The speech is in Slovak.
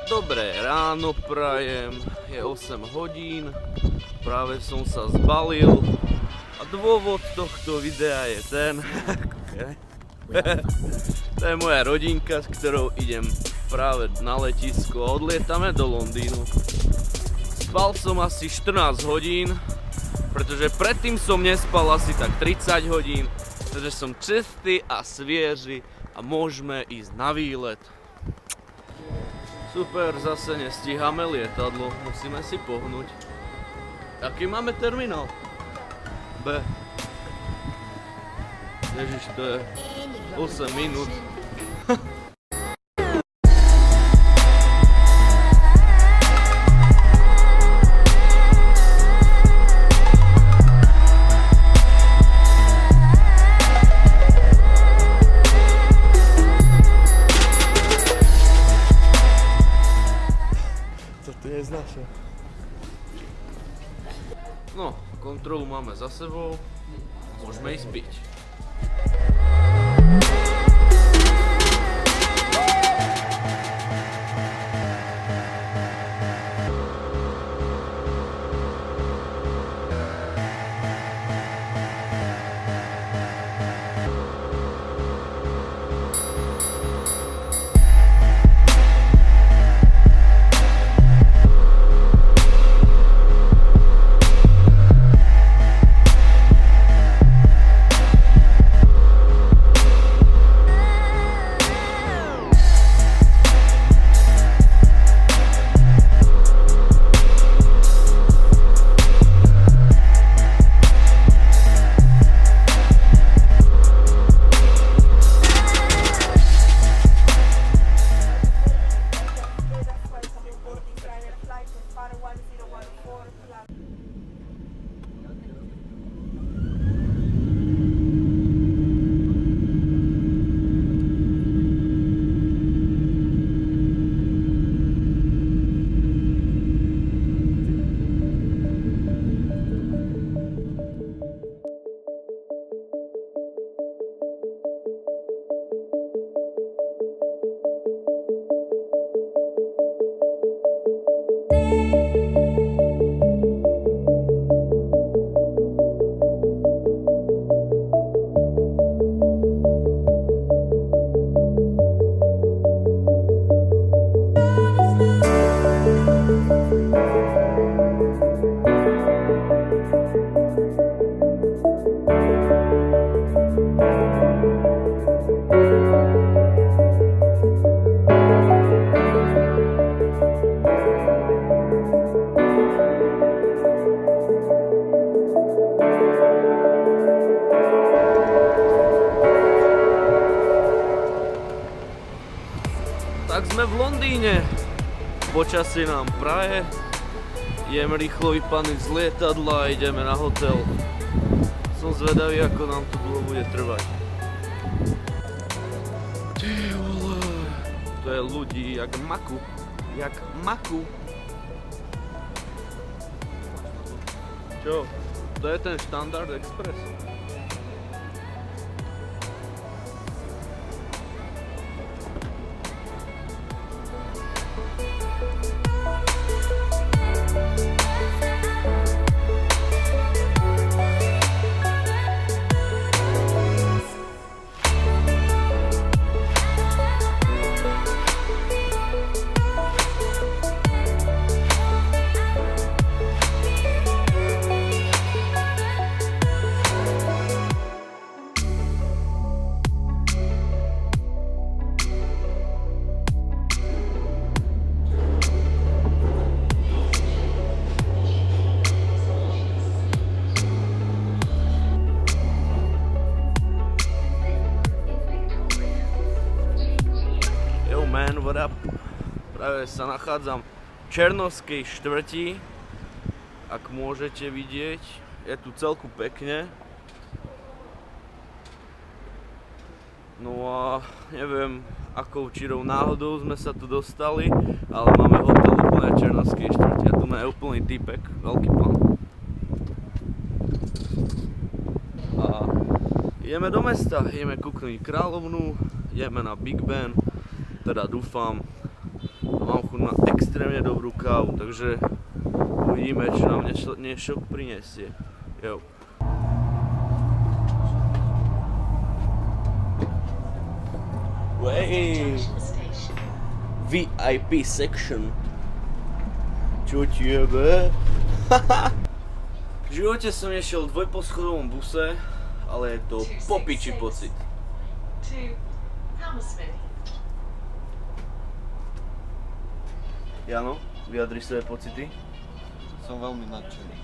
Dobré ráno prajem, je 8 hodín, práve som sa zbalil a dôvod tohto videa je ten, to je moja rodinka, s ktorou idem práve na letisko a odlietame do Londýnu. Spal som asi 14 hodín, pretože predtým som nespal asi tak 30 hodín, takže som čistý a svieži a môžeme ísť na výlet. Super, zase nestíhame lietadlo, musíme si pohnúť. Aký máme terminál? B. Ježiš, to je 8 minút. No, kontrolu máme za sebou, môžeme ísť piť. Tak sme v Londýne, počasie nám praje, idem rýchlo vypadnúť z lietadla a ideme na hotel. Som zvedavý, ako nám to dlho bude trvať. Ty vole, to je ľudí jak maku, jak maku. Čo? To je ten štandard express. Man, what up? Práve sa nachádzam v Černovskej štvrti. Ak môžete vidieť, je tu celku pekne. No a neviem, akou čirou náhodou sme sa tu dostali, ale máme hotel úplne v Černovskej štvrti a tu máme úplný typek, veľký pán. A ideme do mesta, ideme kúknuť kráľovnú, ideme na Big Ben. Teda dúfam, mám chuť na extrémne dobrú kávu, takže uvidíme, čo nám dnešok prinesie. Jo. Wey, VIP section. Čo ti jebe? V živote som nešiel v dvojposchodovom buse, ale je to popiči pocit. Jano, vyjadri svoje pocity? Som veľmi nadšený.